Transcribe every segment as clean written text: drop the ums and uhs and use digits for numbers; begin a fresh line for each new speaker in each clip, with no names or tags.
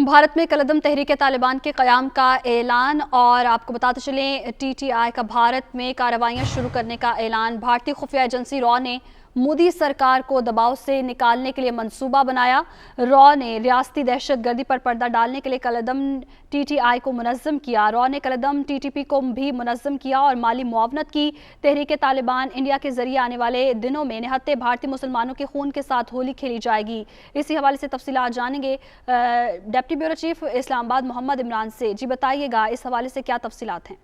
भारत में कलदम तहरीक तालिबान के क़याम का ऐलान। और आपको बताते चलें, टीटीआई का भारत में कार्रवाइयाँ शुरू करने का ऐलान। भारतीय खुफिया एजेंसी रॉ ने मोदी सरकार को दबाव से निकालने के लिए मंसूबा बनाया। रॉ ने रियासती दहशतगर्दी पर पर्दा डालने के लिए कलदम टीटीआई को मुनज़्ज़म किया। रॉ ने कलदम टीटीपी को भी मुनज़्ज़म किया और माली मुआवनत की। तहरीक तालिबान इंडिया के जरिए आने वाले दिनों में निहत्ते भारतीय मुसलमानों के खून के साथ होली खेली जाएगी। इसी हवाले से तफसीलात जानेंगे deputy bureau chief Islamabad Mohammad Imran से। जी बताइएगा, इस हवाले से क्या तफसीलात हैं?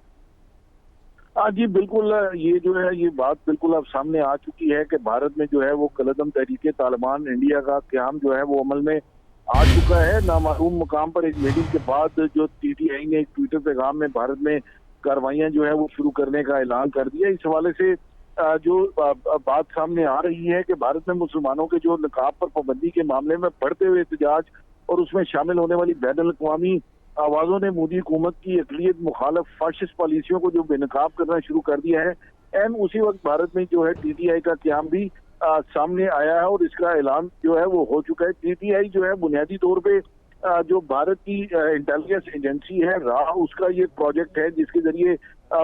जी बिल्कुल, ये जो है ये बात बिल्कुल अब सामने आ चुकी है कि भारत में जो है वो कलदम तहरीक तालिबान इंडिया का क़याम जो है वो अमल में आ चुका है। नामालूम मुकाम पर एक मीटिंग के बाद जो टीटीआई ने एक ट्विटर पैगाम में भारत में कार्रवाइयां जो है वो शुरू करने का ऐलान कर दिया। इस हवाले से जो बात सामने आ रही है कि भारत में मुसलमानों के जो निकाब पर पाबंदी के मामले में बढ़ते हुए एहतजाज और उसमें शामिल होने वाली बैनुल अक़वामी आवाजों ने मोदी हुकूमत की अक़लियत मुखालफ फाशिस्ट पॉलिसियों को जो बेनकाब करना शुरू कर दिया है। एन उसी वक्त भारत में जो है टीटीआई का क़याम भी सामने आया है और इसका ऐलान जो है वो हो चुका है। टीटीआई जो है बुनियादी तौर पे जो भारत की इंटेलिजेंस एजेंसी है रॉ, उसका ये प्रोजेक्ट है जिसके जरिए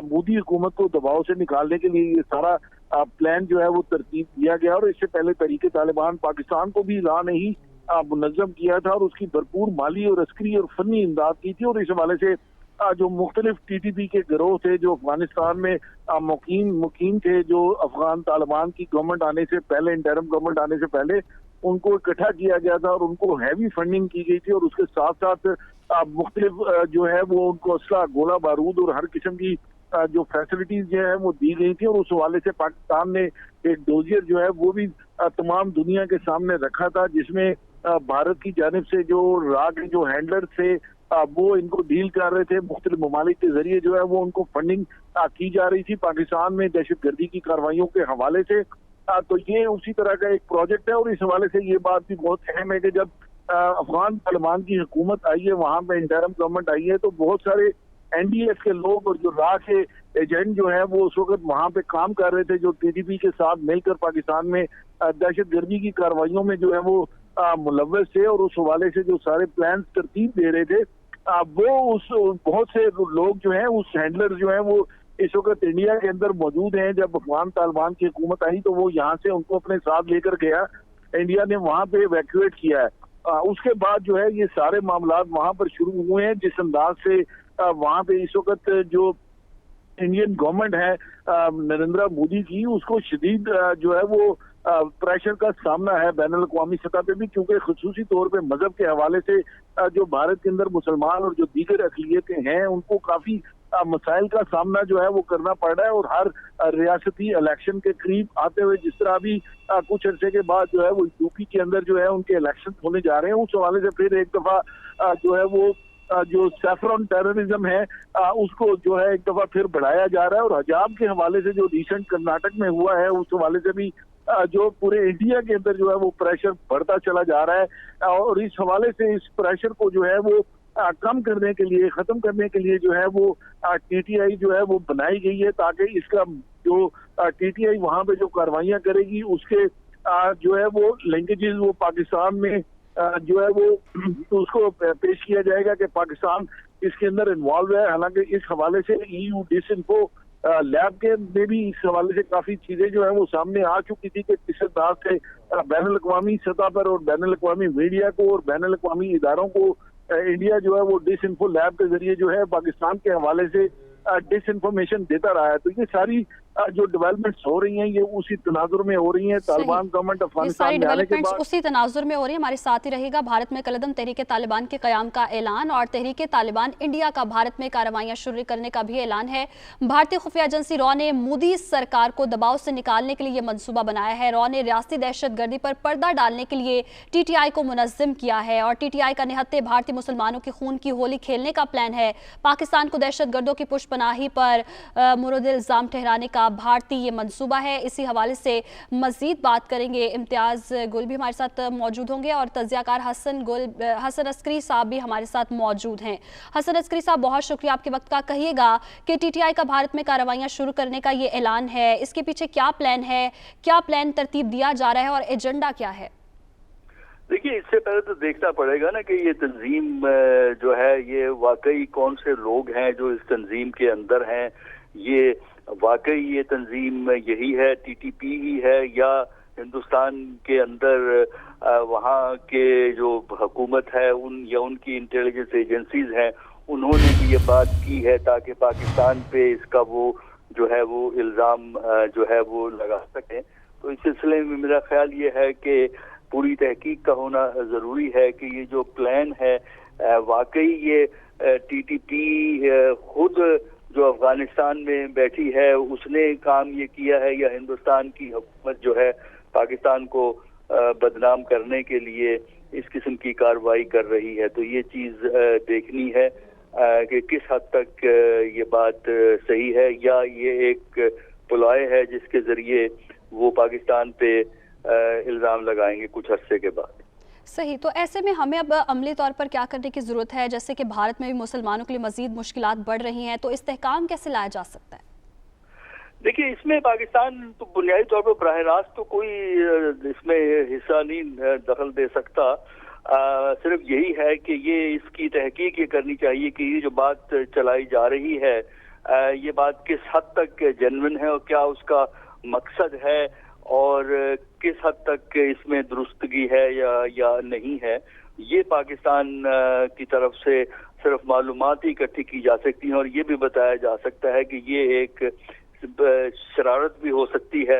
मोदी हुकूमत को दबाव से निकालने के लिए ये सारा प्लान जो है वो तरतीब दिया गया। और इससे पहले तहरीक तालिबान पाकिस्तान को भी रॉ ने ही मुनज़्ज़म किया था और उसकी भरपूर माली और अस्करी और फनी इमदाद की थी। और इस हवाले से जो मुख्तलिफ टीटीपी के गिरोह थे जो अफगानिस्तान में मुकीम थे, जो अफगान तालिबान की गवर्नमेंट आने से पहले, इंटरिम गवर्नमेंट आने से पहले उनको इकट्ठा किया गया था और उनको हैवी फंडिंग की गई थी। और उसके साथ साथ मुख्तलिफ जो है वो उनको असला, गोला बारूद और हर किस्म की जो फैसिलिटीज जो है वो दी गई थी। और उस हवाले से पाकिस्तान ने एक डोजियर जो है वो भी तमाम दुनिया के सामने रखा था, जिसमें भारत की जानिब से जो रॉ के जो हैंडलर थे वो इनको डील कर रहे थे। मुख्तलिफ ममालिक के जरिए जो है वो उनको फंडिंग की जा रही थी पाकिस्तान में दहशतगर्दी की कार्रवाइयों के हवाले से। तो ये उसी तरह का एक प्रोजेक्ट है। और इस हवाले से ये बात भी बहुत अहम है कि जब अफगान तालिबान की हुकूमत आई है, वहां पे इंटरिम गवर्नमेंट आई है, तो बहुत सारे एनडीएफ के लोग और जो रॉ के एजेंट जो है वो उस वक्त वहां पे काम कर रहे थे, जो टीटीपी के साथ मिलकर पाकिस्तान में दहशतगर्दी की कार्रवाइयों में जो है वो मुलव्वस थे। और उस हवाले से जो सारे प्लान तरतीब दे रहे थे वो उस बहुत से लोग जो हैं, उस हैंडलर जो हैं वो इस वक्त इंडिया के अंदर मौजूद हैं। जब अफगान तालिबान की हुकूमत आई तो वो यहाँ से उनको अपने साथ लेकर गया, इंडिया ने वहाँ पे इवैक्यूएट किया है। उसके बाद जो है ये सारे मामलात वहाँ पर शुरू हुए हैं। जिस अंदाज से वहाँ पे इस वक्त जो इंडियन गवर्नमेंट है नरेंद्र मोदी की, उसको शदीद जो है वो प्रेशर का सामना है बैनुल अक़वामी सतह पे भी, क्योंकि खुसूसी तौर पे मजहब के हवाले से जो भारत के अंदर मुसलमान और जो दीगर अक़लियतें हैं उनको काफी मसाइल का सामना जो है वो करना पड़ रहा है। और हर रियासती इलेक्शन के करीब आते हुए जिस तरह अभी कुछ अरसे के बाद जो है वो यूपी के अंदर जो है उनके इलेक्शन होने जा रहे हैं, उस हवाले से फिर एक दफा जो है वो जो सैफरन टेररिज्म है उसको जो है एक दफा फिर बढ़ाया जा रहा है। और हजाब के हवाले से जो रिसेंट कर्नाटक में हुआ है उस हवाले से भी जो पूरे इंडिया के अंदर जो है वो प्रेशर बढ़ता चला जा रहा है। और इस हवाले से इस प्रेशर को जो है वो कम करने के लिए, खत्म करने के लिए जो है वो टीटीआई जो है वो बनाई गई है, ताकि इसका जो टीटीआई वहां पे जो कार्रवाइयां करेगी उसके जो है वो लिंकेजेस वो पाकिस्तान में जो है वो उसको पेश किया जाएगा कि पाकिस्तान इसके अंदर इन्वॉल्व है। हालांकि इस हवाले से ईयू डिसइंफो लैब के में भी इस हवाले से काफी चीजें जो है वो सामने आ चुकी थी कि किस अंदाज से बैनुल अक़वामी सतह पर और बैनुल अक़वामी मीडिया को और बैनुल अक़वामी इदारों को इंडिया जो है वो डिसइंफो लैब के जरिए जो है पाकिस्तान के हवाले से डिसइंफॉर्मेशन देता रहा है। तो ये सारी जो डेवलपमेंट्स हो रही हैं ये उसी तनाजुर में हो रही हैं। तालिबान गवर्नमेंट अफगानिस्तान में आने के बाद
उसी तनाजुर में हो रही है। हमारे साथ ही रहेगा। भारत में कलदम तहरीक तालिबान के क़याम का ऐलान और तहरीक तालिबान इंडिया का भारत में कार्रवाइयां शुरू करने का भी ऐलान है। भारतीय खुफिया एजेंसी रॉ ने मोदी सरकार को दबाव से निकालने के लिए यह मंसूबा बनाया है। रॉ ने रियासती दहशतगर्दी पर पर्दा डालने के लिए टीटीआई को मुनज़्ज़म किया है और टीटीआई का निहत्ते भारतीय मुसलमानों के खून की होली खेलने का प्लान है। पाकिस्तान को दहशतगर्दों की पुष्पनाही पर मुरद इल्ज़ाम ठहराने का भारतीय ये मंसूबा है। इसी हवाले से मजीद बात करेंगे। इम्तियाज गुल भी हमारे साथ मौजूद होंगे और तज्जियाकार हसन अस्करी साहब भी हमारे साथ मौजूद हैं। हसन अस्करी साहब, बहुत शुक्रिया आपके वक्त का। कहिएगा कि टीटीआई का भारत में कार्रवाइयां शुरू करने का ये ऐलान है, इसके पीछे क्या प्लान है, क्या प्लान तरतीब दिया जा रहा है और एजेंडा क्या है?
देखिए, इससे पहले तो देखना पड़ेगा ना कि ये तंजीम जो है ये वाकई कौन से लोग हैं जो इस तंजीम के अंदर हैं। ये वाकई ये तंजीम यही है, टीटीपी ही है, या हिंदुस्तान के अंदर वहाँ के जो हुकूमत है या उनकी इंटेलिजेंस एजेंसीज हैं उन्होंने भी ये बात की है ताकि पाकिस्तान पे इसका वो जो है वो इल्ज़ाम जो है वो लगा सकें। तो इस सिलसिले में मेरा ख्याल ये है कि पूरी तहकीक का होना ज़रूरी है कि ये जो प्लान है वाकई ये टीटीपी खुद जो अफगानिस्तान में बैठी है उसने काम ये किया है, या हिंदुस्तान की हुकूमत जो है पाकिस्तान को बदनाम करने के लिए इस किस्म की कार्रवाई कर रही है। तो ये चीज़ देखनी है कि किस हद तक ये बात सही है, या ये एक पुलाए है जिसके ज़रिए वो पाकिस्तान पे इल्ज़ाम लगाएंगे कुछ अरसे के बाद।
सही। तो ऐसे में हमें अब अमली तौर पर क्या करने की ज़रूरत है? जैसे कि भारत में भी मुसलमानों के लिए मज़ीद मुश्किलात बढ़ रही हैं, तो इस्तेहकाम कैसे लाया जा सकता है?
देखिए, इसमें पाकिस्तान तो बुनियादी तौर पर बराह रास्त तो कोई इसमें हिस्सा नहीं दखल दे सकता। सिर्फ यही है कि ये इसकी तहकीक ये करनी चाहिए कि ये जो बात चलाई जा रही है ये बात किस हद तक जेन्युइन है और क्या उसका मकसद है और किस हद तक इसमें दुरुस्तगी है या नहीं है। ये पाकिस्तान की तरफ से सिर्फ मालूमात ही इकट्ठी की जा सकती हैं और ये भी बताया जा सकता है कि ये एक शरारत भी हो सकती है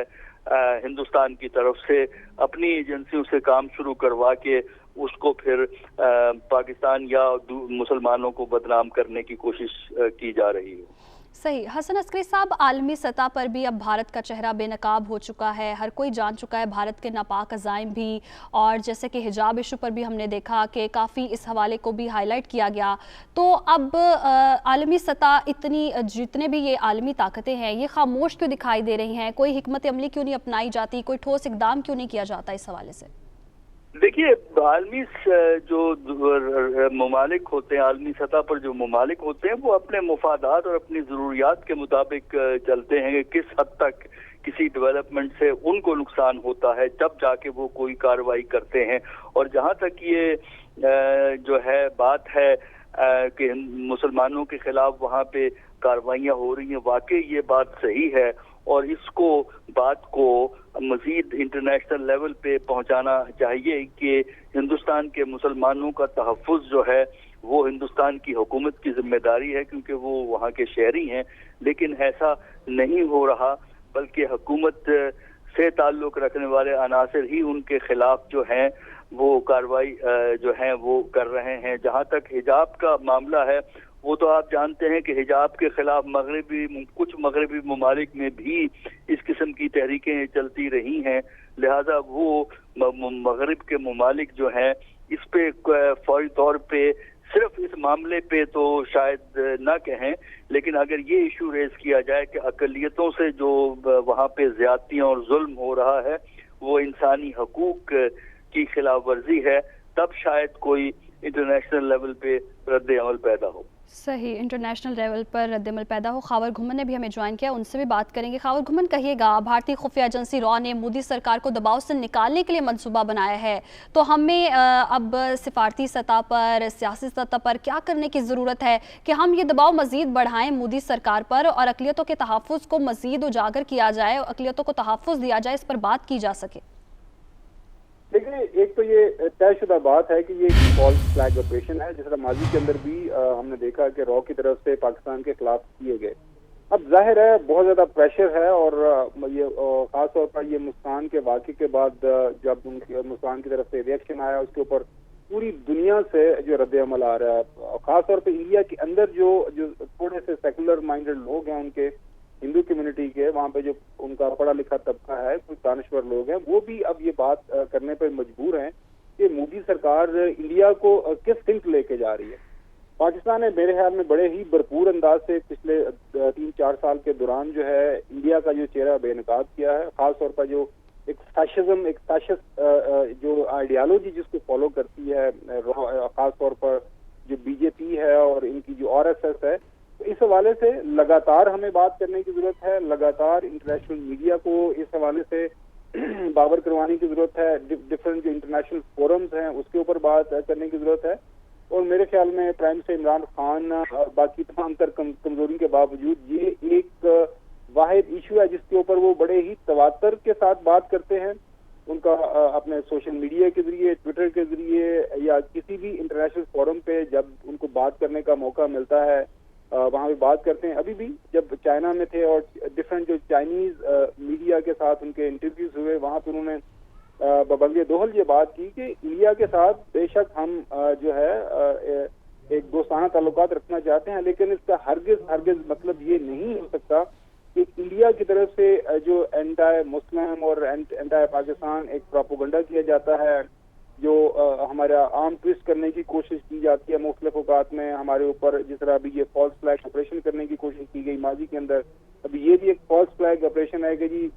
हिंदुस्तान की तरफ से अपनी एजेंसियों से काम शुरू करवा के उसको फिर पाकिस्तान या मुसलमानों को बदनाम करने की कोशिश की जा रही है।
सही। हसन अस्करी साहब, आलमी सतह पर भी अब भारत का चेहरा बेनकाब हो चुका है, हर कोई जान चुका है भारत के नापाक अज़ाइम भी, और जैसे कि हिजाब इशू पर भी हमने देखा कि काफ़ी इस हवाले को भी हाईलाइट किया गया। तो अब आलमी सतह इतनी जितने भी ये आलमी ताकतें हैं ये खामोश क्यों दिखाई दे रही हैं? कोई हिकमत अमली क्यों नहीं अपनाई जाती? कोई ठोस इकदाम क्यों नहीं किया जाता इस हवाले से?
देखिए, आलमी जो ममालिक होते हैं, आलमी सतह पर जो ममालिक होते हैं वो अपने मुफादात और अपनी ज़रूरियात के मुताबिक चलते हैं कि किस हद तक किसी डेवलपमेंट से उनको नुकसान होता है जब जाके वो कोई कार्रवाई करते हैं। और जहाँ तक ये जो है बात है कि मुसलमानों के खिलाफ वहाँ पे कार्रवाइयाँ हो रही हैं, वाकई ये बात सही है और इसको बात को मजीद इंटरनेशनल लेवल पे पहुंचाना चाहिए कि हिंदुस्तान के मुसलमानों का तहफ़्फ़ुज़ जो है वो हिंदुस्तान की हुकूमत की जिम्मेदारी है क्योंकि वो वहाँ के शहरी हैं। लेकिन ऐसा नहीं हो रहा, बल्कि हुकूमत से ताल्लुक़ रखने वाले अनासर ही उनके खिलाफ जो हैं वो कार्रवाई जो है वो कर रहे हैं। जहाँ तक हिजाब का मामला है वो तो आप जानते हैं कि हिजाब के खिलाफ कुछ मगरबी ममालिक में भी इस किस्म की तहरीकें चलती रही हैं। लिहाजा वो मगरब के ममालिक जो हैं इस पे फौरी तौर पे सिर्फ इस मामले पे तो शायद ना कहें, लेकिन अगर ये इशू रेज किया जाए कि अकलियतों से जो वहाँ पे ज्यादतियाँ और जुल्म हो रहा है वो इंसानी हकूक की खिलाफ वर्जी है, तब शायद कोई इंटरनेशनल लेवल पे रद्द अमल पैदा हो।
सही, इंटरनेशनल लेवल पर रद्दमल पैदा हो। खावर घुमन ने भी हमें ज्वाइन किया, उनसे भी बात करेंगे। खावर घुमन, कहिएगा, भारतीय खुफिया एजेंसी रॉ ने मोदी सरकार को दबाव से निकालने के लिए मंसूबा बनाया है, तो हमें अब सिफारती सतह पर, सियासी सतह पर क्या करने की ज़रूरत है कि हम ये दबाव मज़ीद बढ़ाएं मोदी सरकार पर और अक़लियतों के तहफ़्फ़ुज़ को मज़ीद उजागर किया जाए, अक़लियतों को तहफ़्फ़ुज़ दिया जाए, इस पर बात की जा सके?
देखिए, एक तो ये तयशुदा बात है कि ये फॉल्स फ्लैग ऑपरेशन है, जिस तरह माजी के अंदर भी हमने देखा कि रॉ की तरफ से पाकिस्तान के खिलाफ किए गए। अब जाहिर है बहुत ज़्यादा प्रेशर है और ये ख़ास तौर पर ये मुस्कान के वाक़े के बाद जब उनके मुस्कान की तरफ से रिएक्शन आया उसके ऊपर पूरी दुनिया से जो रद्द अमल आ रहा है, ख़ास तौर पर इंडिया के अंदर जो थोड़े से सेकुलर माइंडेड लोग हैं, उनके हिंदू कम्युनिटी के वहाँ पे जो उनका पढ़ा लिखा तबका है, कुछ दानश्वर लोग हैं, वो भी अब ये बात करने पर मजबूर हैं कि मोदी सरकार इंडिया को किस सिंक लेके जा रही है। पाकिस्तान ने मेरे ख्याल में बड़े ही भरपूर अंदाज से पिछले 3-4 साल के दौरान जो है इंडिया का जो चेहरा बेनकाब किया है। खास तौर पर जो एक फैशिज्म, एक फैशिस्ट जो आइडियालॉजी जिसको फॉलो करती है, खास तौर पर जो बीजेपी है और इनकी जो आरएसएस है, तो इस हवाले से लगातार हमें बात करने की जरूरत है। लगातार इंटरनेशनल मीडिया को इस हवाले से बावर करवाने की जरूरत है, डिफरेंट जो इंटरनेशनल फोरम्स हैं उसके ऊपर बात करने की जरूरत है। और मेरे ख्याल में प्राइम मिनिस्टर इमरान खान बाकी तमाम तर कमजोरी के बावजूद ये एक वाहिद इशू है जिसके ऊपर वो बड़े ही तवातर के साथ बात करते हैं। उनका अपने सोशल मीडिया के जरिए, ट्विटर के जरिए या किसी भी इंटरनेशनल फोरम पे जब उनको बात करने का मौका मिलता है वहाँ पे बात करते हैं। अभी भी जब चाइना में थे और डिफरेंट जो चाइनीज मीडिया के साथ उनके इंटरव्यूज हुए, वहाँ पे उन्होंने बबंगे दोहल ये बात की कि इंडिया के साथ बेशक हम जो है एक दोस्ताना ताल्लुकात रखना चाहते हैं, लेकिन इसका हरगिज मतलब ये नहीं हो सकता कि इंडिया की तरफ से जो एंटी मुस्लिम और एंटी पाकिस्तान एक प्रोपोगंडा किया जाता है, जो हमारा आर्म ट्विस्ट करने की कोशिश की जाती है मुख्तलिफ औकात में हमारे ऊपर, जिस तरह अभी ये फॉल्स फ्लैग ऑपरेशन करने की कोशिश की गई माजी के अंदर, अभी ये भी एक फॉल्स फ्लैग ऑपरेशन है कि जी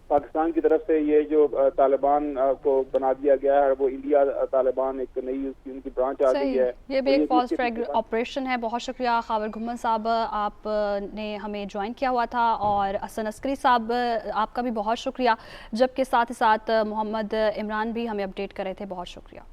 पाकिस्तान की तरफ से ये जो तालिबान को बना दिया गया है वो इंडिया तालिबान एक नई उनकी ब्रांच आ गई है।
ये भी एक फॉल्स फ्लैग ऑपरेशन है। बहुत शुक्रिया खावर घुम्मन साहब, आपने हमें ज्वाइन किया हुआ था, और हसन अस्करी साहब आपका भी बहुत शुक्रिया, जबकि साथ ही साथ मोहम्मद इमरान भी हमें अपडेट कर रहे थे। बहुत शुक्रिया।